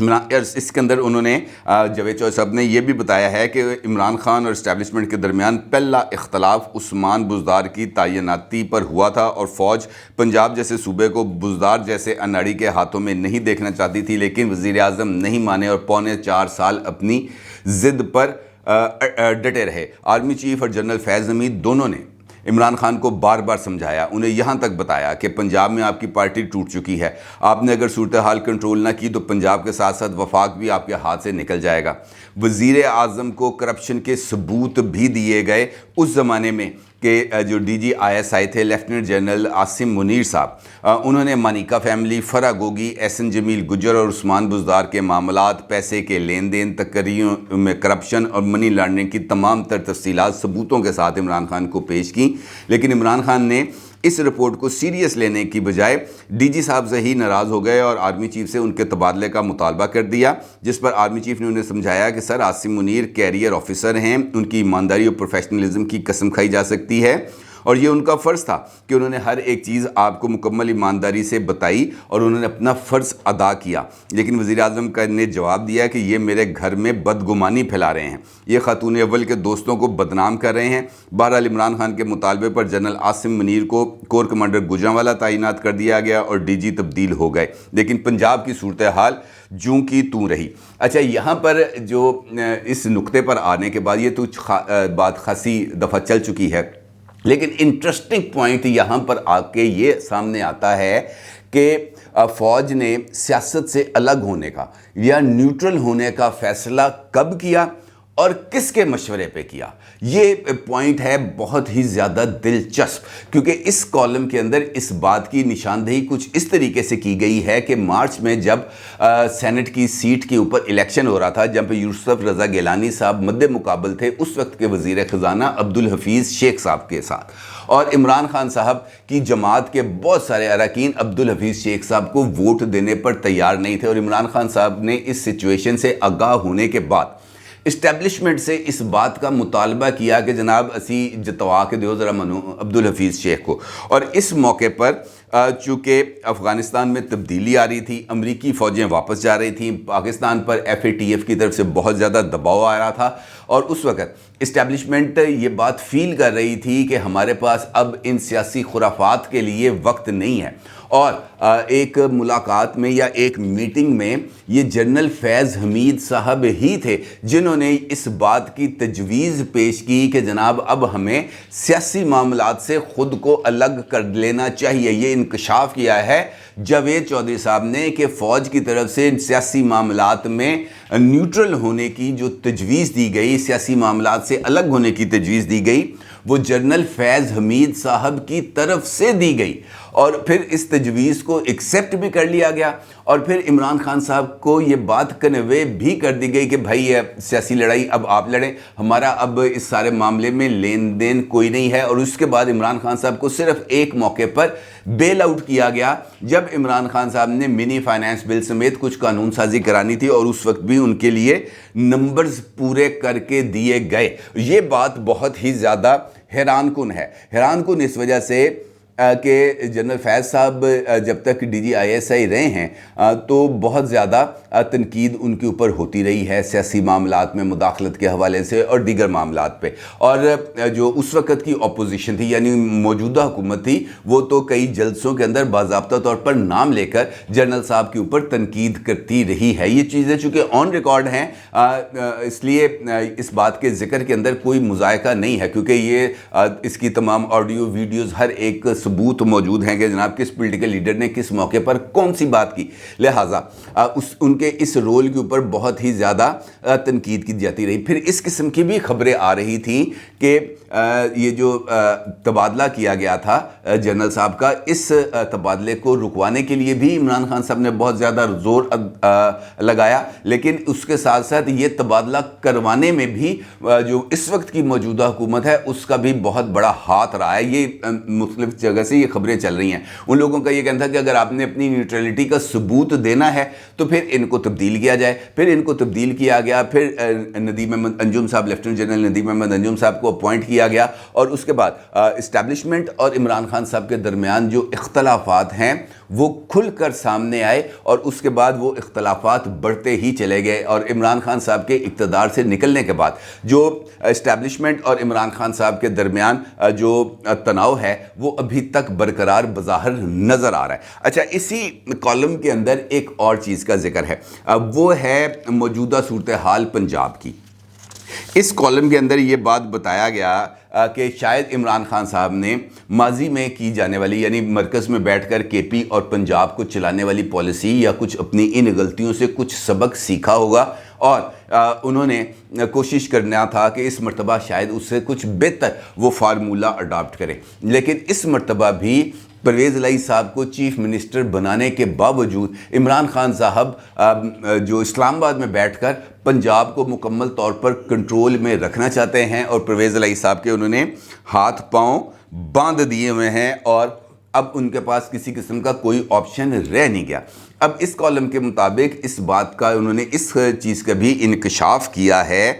اس کے اندر انہوں نے جاوید چوہدری صاحب نے یہ بھی بتایا ہے کہ عمران خان اور اسٹیبلشمنٹ کے درمیان پہلا اختلاف عثمان بزدار کی تعیناتی پر ہوا تھا، اور فوج پنجاب جیسے صوبے کو بزدار جیسے اناڑی کے ہاتھوں میں نہیں دیکھنا چاہتی تھی، لیکن وزیر اعظم نہیں مانے اور پونے 4 سال اپنی ضد پر ڈٹے رہے۔ آرمی چیف اور جنرل فیض حمید دونوں نے عمران خان کو بار بار سمجھایا، انہیں یہاں تک بتایا کہ پنجاب میں آپ کی پارٹی ٹوٹ چکی ہے، آپ نے اگر صورتحال کنٹرول نہ کی تو پنجاب کے ساتھ ساتھ وفاق بھی آپ کے ہاتھ سے نکل جائے گا۔ وزیر اعظم کو کرپشن کے ثبوت بھی دیے گئے اس زمانے میں کہ جو D G I S I تھے لیفٹیننٹ جنرل عاصم منیر صاحب، انہوں نے مانیکا فیملی، فرا گوگی، ایس این جمیل گجر اور عثمان بزدار کے معاملات، پیسے کے لین دین، تقرریوں میں کرپشن اور منی لانڈرنگ کی تمام تر تفصیلات ثبوتوں کے ساتھ عمران خان کو پیش کی، لیکن عمران خان نے اس رپورٹ کو سیریس لینے کی بجائے ڈی جی صاحب سے ہی ناراض ہو گئے اور آرمی چیف سے ان کے تبادلے کا مطالبہ کر دیا، جس پر آرمی چیف نے انہیں سمجھایا کہ سر عاصم منیر کیریئر آفیسر ہیں، ان کی ایمانداری اور پروفیشنلزم کی قسم کھائی جا سکتی ہے، اور یہ ان کا فرض تھا کہ انہوں نے ہر ایک چیز آپ کو مکمل ایمانداری سے بتائی اور انہوں نے اپنا فرض ادا کیا۔ لیکن وزیر اعظم نے جواب دیا کہ یہ میرے گھر میں بدگمانی پھیلا رہے ہیں، یہ خاتون اول کے دوستوں کو بدنام کر رہے ہیں۔ بہرحال عمران خان کے مطالبے پر جنرل عاصم منیر کو کور کمانڈر گوجرانوالا تعینات کر دیا گیا اور ڈی جی تبدیل ہو گئے، لیکن پنجاب کی صورتحال جوں کی توں رہی۔ اچھا، یہاں پر جو اس نقطے پر آنے کے بعد یہ تو بات خاصی دفعہ چل چکی ہے، لیکن انٹرسٹنگ پوائنٹ یہاں پر آ کے یہ سامنے آتا ہے کہ فوج نے سیاست سے الگ ہونے کا یا نیوٹرل ہونے کا فیصلہ کب کیا اور کس کے مشورے پہ کیا۔ یہ پوائنٹ ہے بہت ہی زیادہ دلچسپ، کیونکہ اس کالم کے اندر اس بات کی نشاندہی کچھ اس طریقے سے کی گئی ہے کہ مارچ میں جب سینٹ کی سیٹ کے اوپر الیکشن ہو رہا تھا، جب پہ یوسف رضا گیلانی صاحب مد مقابل تھے اس وقت کے وزیر خزانہ عبدالحفیظ شیخ صاحب کے ساتھ، اور عمران خان صاحب کی جماعت کے بہت سارے اراکین عبدالحفیظ شیخ صاحب کو ووٹ دینے پر تیار نہیں تھے، اور عمران خان صاحب نے اس سچویشن سے آگاہ ہونے کے بعد اسٹیبلشمنٹ سے اس بات کا مطالبہ کیا کہ جناب اسی جتوا کے دیو ذرا منو عبدالحفیظ شیخ کو۔ اور اس موقع پر چونکہ افغانستان میں تبدیلی آ رہی تھی، امریکی فوجیں واپس جا رہی تھیں، پاکستان پر ایف اے ٹی ایف کی طرف سے بہت زیادہ دباؤ آ رہا تھا، اور اس وقت اسٹیبلشمنٹ یہ بات فیل کر رہی تھی کہ ہمارے پاس اب ان سیاسی خرافات کے لیے وقت نہیں ہے، اور ایک ملاقات میں یا ایک میٹنگ میں یہ جنرل فیض حمید صاحب ہی تھے جنہوں نے اس بات کی تجویز پیش کی کہ جناب اب ہمیں سیاسی معاملات سے خود کو الگ کر لینا چاہیے۔ یہ انکشاف کیا ہے جاوید چوہدری صاحب نے کہ فوج کی طرف سے سیاسی معاملات میں نیوٹرل ہونے کی جو تجویز دی گئی، سیاسی معاملات سے الگ ہونے کی تجویز دی گئی، وہ جنرل فیض حمید صاحب کی طرف سے دی گئی، اور پھر اس تجویز کو ایکسیپٹ بھی کر لیا گیا، اور پھر عمران خان صاحب کو یہ بات کنوے بھی کر دی گئی کہ بھائی یہ سیاسی لڑائی اب آپ لڑیں، ہمارا اب اس سارے معاملے میں لین دین کوئی نہیں ہے۔ اور اس کے بعد عمران خان صاحب کو صرف ایک موقع پر بیل آؤٹ کیا گیا جب عمران خان صاحب نے منی فائنانس بل سمیت کچھ قانون سازی کرانی تھی، اور اس وقت بھی ان کے لیے نمبرز پورے کر کے دیے گئے۔ یہ بات بہت ہی زیادہ حیران کن ہے، حیران کن اس وجہ سے کہ جنرل فیض صاحب جب تک D G I S I رہے ہیں تو بہت زیادہ تنقید ان کے اوپر ہوتی رہی ہے سیاسی معاملات میں مداخلت کے حوالے سے اور دیگر معاملات پہ، اور جو اس وقت کی اپوزیشن تھی یعنی موجودہ حکومت تھی، وہ تو کئی جلسوں کے اندر باضابطہ طور پر نام لے کر جنرل صاحب کے اوپر تنقید کرتی رہی ہے۔ یہ چیزیں چونکہ آن ریکارڈ ہیں اس لیے اس بات کے ذکر کے اندر کوئی مذائقہ نہیں ہے، کیونکہ یہ اس کی تمام آڈیو ویڈیوز ہر ایک ثبوت موجود ہیں کہ جناب کس پولیٹیکل لیڈر نے کس موقع پر کون سی بات کی، لہٰذا ان کے اس رول کے اوپر بہت ہی زیادہ تنقید کی جاتی رہی۔ پھر اس قسم کی بھی خبریں آ رہی تھیں کہ یہ جو تبادلہ کیا گیا تھا جنرل صاحب کا، اس تبادلے کو رکوانے کے لیے بھی عمران خان صاحب نے بہت زیادہ زور لگایا، لیکن اس کے ساتھ ساتھ یہ تبادلہ کروانے میں بھی جو اس وقت کی موجودہ حکومت ہے اس کا بھی بہت بڑا ہاتھ رہا ہے۔ یہ مختلف جگہ جگہ سے یہ خبریں چل رہی ہیں، ان لوگوں کا یہ کہنا تھا کہ اگر آپ نے اپنی نیوٹرلٹی کا ثبوت دینا ہے تو پھر ان کو تبدیل کیا جائے. پھر ان کو تبدیل کیا گیا، پھر ندیم احمد انجم صاحب، لیفٹیننٹ جنرل ندیم احمد انجم صاحب کو اپوائنٹ کیا گیا، اور اس کے بعد اسٹیبلشمنٹ اور عمران خان صاحب کے درمیان جو اختلافات ہیں وہ کھل کر سامنے آئے، اور اس کے بعد وہ اختلافات بڑھتے ہی چلے گئے. اور عمران خان صاحب کے اقتدار سے نکلنے کے بعد جو اسٹیبلشمنٹ اور عمران خان صاحب کے درمیان جو تناؤ ہے وہ ابھی تک برقرار بظاہر نظر آ رہا ہے. اچھا، اسی کالم کے اندر ایک اور چیز کا ذکر ہے، وہ ہے موجودہ صورتحال پنجاب کی. اس کالم کے اندر یہ بات بتایا گیا کہ شاید عمران خان صاحب نے ماضی میں کی جانے والی، یعنی مرکز میں بیٹھ کر کے پی اور پنجاب کو چلانے والی پالیسی یا کچھ اپنی ان غلطیوں سے کچھ سبق سیکھا ہوگا، اور انہوں نے کوشش کرنا تھا کہ اس مرتبہ شاید اس سے کچھ بہتر وہ فارمولہ اڈاپٹ کرے. لیکن اس مرتبہ بھی پرویز الہی صاحب کو چیف منسٹر بنانے کے باوجود عمران خان صاحب جو اسلام آباد میں بیٹھ کر پنجاب کو مکمل طور پر کنٹرول میں رکھنا چاہتے ہیں، اور پرویز الہی صاحب کے انہوں نے ہاتھ پاؤں باندھ دیے ہوئے ہیں، اور اب ان کے پاس کسی قسم کا کوئی آپشن رہ نہیں گیا. اب اس کالم کے مطابق اس بات کا انہوں نے اس چیز کا بھی انکشاف کیا ہے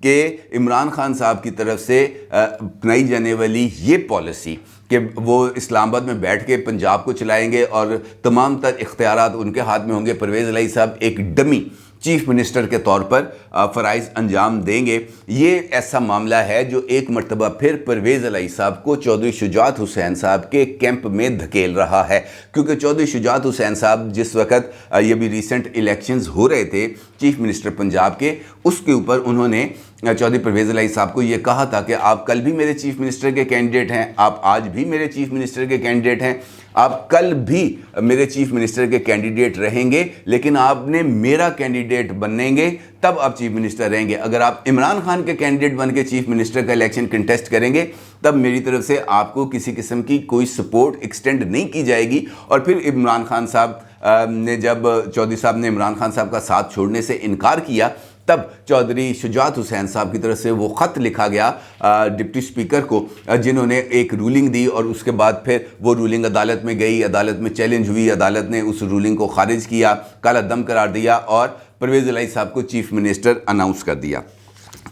کہ عمران خان صاحب کی طرف سے اپنائی جانے والی یہ پالیسی کہ وہ اسلام آباد میں بیٹھ کے پنجاب کو چلائیں گے اور تمام تر اختیارات ان کے ہاتھ میں ہوں گے، پرویز الہی صاحب ایک ڈمی چیف منسٹر کے طور پر فرائض انجام دیں گے. یہ ایسا معاملہ ہے جو ایک مرتبہ پھر پرویز الہی صاحب کو چودھری شجاعت حسین صاحب کے کیمپ میں دھکیل رہا ہے، کیونکہ چودھری شجاعت حسین صاحب جس وقت یہ بھی ریسنٹ الیکشنز ہو رہے تھے چیف منسٹر پنجاب کے، اس کے اوپر انہوں نے چودھری پرویز الہی صاحب کو یہ کہا تھا کہ آپ کل بھی میرے چیف منسٹر کے کینڈیڈیٹ ہیں، آپ آج بھی میرے چیف منسٹر کے کینڈیڈیٹ ہیں، آپ کل بھی میرے چیف منسٹر کے کینڈیڈیٹ رہیں گے، لیکن آپ نے میرا کینڈیڈیٹ بنیں گے تب آپ چیف منسٹر رہیں گے. اگر آپ عمران خان کے کینڈیڈیٹ بن کے چیف منسٹر کا الیکشن کنٹیسٹ کریں گے تب میری طرف سے آپ کو کسی قسم کی کوئی سپورٹ ایکسٹینڈ نہیں کی جائے گی. اور پھر عمران خان صاحب نے جب چودھری صاحب نے عمران خان صاحب کا ساتھ چھوڑنے سے انکار کیا تب چودھری شجاعت حسین صاحب کی طرف سے وہ خط لکھا گیا ڈپٹی اسپیکر کو، جنہوں نے ایک رولنگ دی، اور اس کے بعد پھر وہ رولنگ عدالت میں گئی، عدالت میں چیلنج ہوئی، عدالت نے اس رولنگ کو خارج کیا، کالا دم قرار دیا اور پرویز الہی صاحب کو چیف منسٹر اناؤنس کر دیا.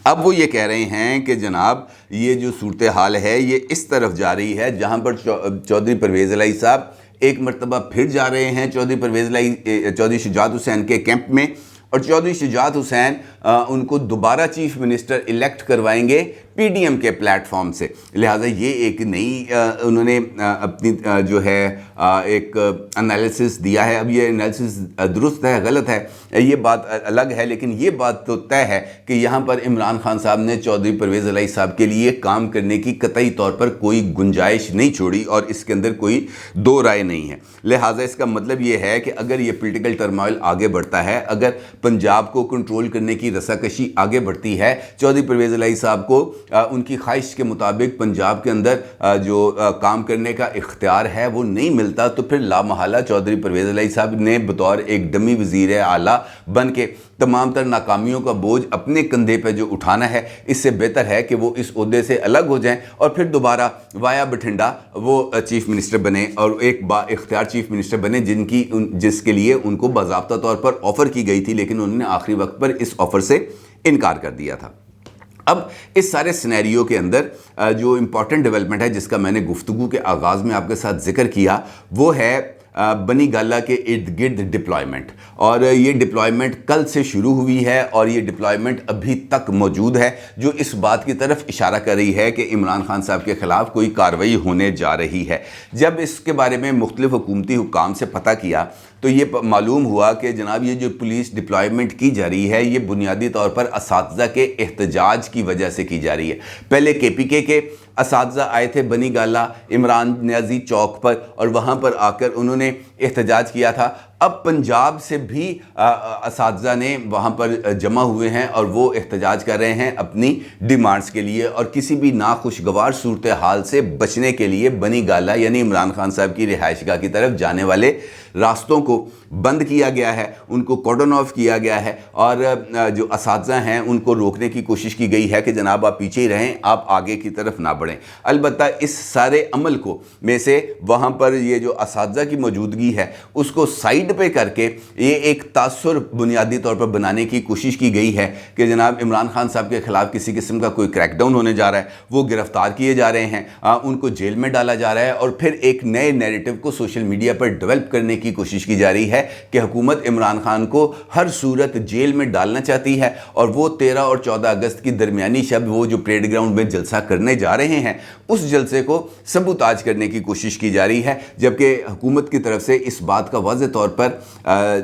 اب وہ یہ کہہ رہے ہیں کہ جناب یہ جو صورتحال ہے یہ اس طرف جا رہی ہے جہاں پر چودھری پرویز الہی صاحب ایک مرتبہ پھر جا رہے ہیں چودھری شجاعت حسین کے کیمپ میں، اور چودھری شجاعت حسین ان کو دوبارہ چیف منسٹر الیکٹ کروائیں گے پی ڈی ایم کے پلیٹ فارم سے. لہٰذا یہ ایک نئی انہوں نے اپنی جو ہے ایک انالیسس دیا ہے. اب یہ انالیسس درست ہے غلط ہے یہ بات الگ ہے، لیکن یہ بات تو طے ہے کہ یہاں پر عمران خان صاحب نے چودھری پرویز الہی صاحب کے لیے کام کرنے کی قطعی طور پر کوئی گنجائش نہیں چھوڑی، اور اس کے اندر کوئی دو رائے نہیں ہے. لہٰذا اس کا مطلب یہ ہے کہ اگر یہ پولیٹیکل ٹرموائل آگے بڑھتا ہے، اگر پنجاب کو کنٹرول کرنے کی رساکشی آگے بڑھتی ہے، چودھری پرویز الہی صاحب کو ان کی خواہش کے مطابق پنجاب کے اندر جو کام کرنے کا اختیار ہے وہ نہیں ملتا، تو پھر لامحالہ چودھری پرویز الہی صاحب نے بطور ایک ڈمی وزیر اعلیٰ بن کے تمام تر ناکامیوں کا بوجھ اپنے کندھے پہ جو اٹھانا ہے، اس سے بہتر ہے کہ وہ اس عہدے سے الگ ہو جائیں اور پھر دوبارہ وایا بٹھنڈا وہ چیف منسٹر بنے، اور ایک با اختیار چیف منسٹر بنے جس کے لیے ان کو باضابطہ طور پر آفر کی گئی تھی، لیکن انہوں نے آخری وقت پر اس آفر سے انکار کر دیا تھا. اب اس سارے سینیریو کے اندر جو امپورٹنٹ ڈیولپمنٹ ہے جس کا میں نے گفتگو کے آغاز میں آپ کے ساتھ ذکر کیا، وہ ہے بنی گالا کے ارد گرد ڈپلائمنٹ. اور یہ ڈپلائمنٹ کل سے شروع ہوئی ہے، اور یہ ڈپلائمنٹ ابھی تک موجود ہے، جو اس بات کی طرف اشارہ کر رہی ہے کہ عمران خان صاحب کے خلاف کوئی کارروائی ہونے جا رہی ہے. جب اس کے بارے میں مختلف حکومتی حکام سے پتہ کیا تو یہ معلوم ہوا کہ جناب یہ جو پولیس ڈپلائمنٹ کی جا رہی ہے یہ بنیادی طور پر اساتذہ کے احتجاج کی وجہ سے کی جا رہی ہے. پہلے کے پی کے اساتذہ آئے تھے بنی گالا عمران نیازی چوک پر، اور وہاں پر آ کر انہوں نے احتجاج کیا تھا. اب پنجاب سے بھی اساتذہ نے وہاں پر جمع ہوئے ہیں اور وہ احتجاج کر رہے ہیں اپنی ڈیمانڈز کے لیے، اور کسی بھی ناخوشگوار صورتحال سے بچنے کے لیے بنی گالہ یعنی عمران خان صاحب کی رہائش گاہ کی طرف جانے والے راستوں کو بند کیا گیا ہے، ان کو کارڈن آف کیا گیا ہے، اور جو اساتذہ ہیں ان کو روکنے کی کوشش کی گئی ہے کہ جناب آپ پیچھے ہی رہیں، آپ آگے کی طرف نہ بڑھیں۔ البتہ اس سارے عمل کو میں سے وہاں پر یہ جو اساتذہ کی موجودگی ہے اس کو سائیڈ پہ کر کے یہ ایک تاثر بنیادی طور پر بنانے کی کوشش کی گئی ہے کہ جناب عمران خان صاحب کے خلاف کسی قسم کا کوئی کریک ڈاؤن ہونے جا رہا ہے، وہ گرفتار کیے جا رہے ہیں، ان کو جیل میں ڈالا جا رہا ہے، اور پھر ایک نئے نیریٹو کو سوشل میڈیا پر ڈیولپ کرنے کی کوشش کی جا رہی ہے کہ حکومت عمران خان کو ہر صورت جیل میں ڈالنا چاہتی ہے، اور وہ 13 اور 14 اگست کی درمیانی شب وہ جو پریڈ گراؤنڈ میں جلسہ کرنے جا رہے ہیں اس جلسے کو سبوتاج کرنے کی کوشش کی جا رہی ہے، جبکہ حکومت کی طرف سے اس بات کا واضح طور پر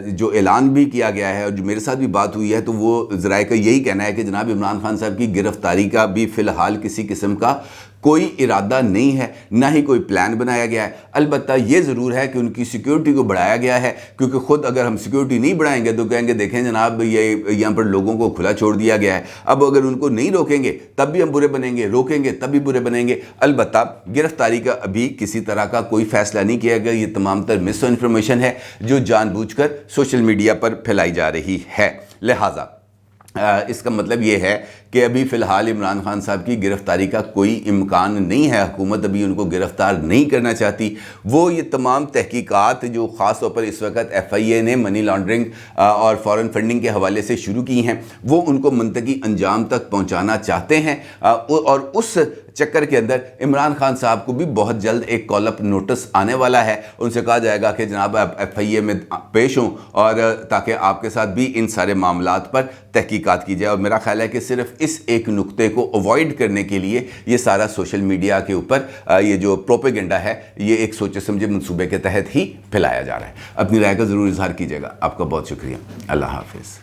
جو اعلان بھی کیا گیا ہے اور جو میرے ساتھ بھی بات ہوئی ہے تو وہ ذرائع کا یہی کہنا ہے کہ جناب عمران خان صاحب کی گرفتاری کا بھی فی الحال کسی قسم کا کوئی ارادہ نہیں ہے، نہ ہی کوئی پلان بنایا گیا ہے۔ البتہ یہ ضرور ہے کہ ان کی سیکیورٹی کو بڑھایا گیا ہے، کیونکہ خود اگر ہم سیکیورٹی نہیں بڑھائیں گے تو کہیں گے دیکھیں جناب یہ یہاں پر لوگوں کو کھلا چھوڑ دیا گیا ہے، اب اگر ان کو نہیں روکیں گے تب بھی ہم برے بنیں گے، روکیں گے تب بھی برے بنیں گے۔ البتہ گرفتاری کا ابھی کسی طرح کا کوئی فیصلہ نہیں کیا گیا، یہ تمام تر مس انفارمیشن ہے جو جان بوجھ کر سوشل میڈیا پر پھیلائی جا رہی ہے۔ لہٰذا اس کا مطلب یہ ہے کہ ابھی فی الحال عمران خان صاحب کی گرفتاری کا کوئی امکان نہیں ہے، حکومت ابھی ان کو گرفتار نہیں کرنا چاہتی۔ وہ یہ تمام تحقیقات جو خاص طور پر اس وقت FIA نے منی لانڈرنگ اور فارن فنڈنگ کے حوالے سے شروع کی ہیں، وہ ان کو منطقی انجام تک پہنچانا چاہتے ہیں، اور اس چکر کے اندر عمران خان صاحب کو بھی بہت جلد ایک کال اپ نوٹس آنے والا ہے، ان سے کہا جائے گا کہ جناب آپ FIA میں پیش ہوں، اور تاکہ آپ کے ساتھ بھی ان سارے معاملات پر تحقیقات کی جائے۔ اور میرا خیال ہے کہ صرف اس ایک نقطے کو اوائڈ کرنے کے لیے یہ سارا سوشل میڈیا کے اوپر یہ جو پروپیگنڈا ہے یہ ایک سوچے سمجھے منصوبے کے تحت ہی پھیلایا جا رہا ہے۔ اپنی رائے کا ضرور اظہار کیجیے گا۔ آپ کا بہت شکریہ۔ اللہ حافظ۔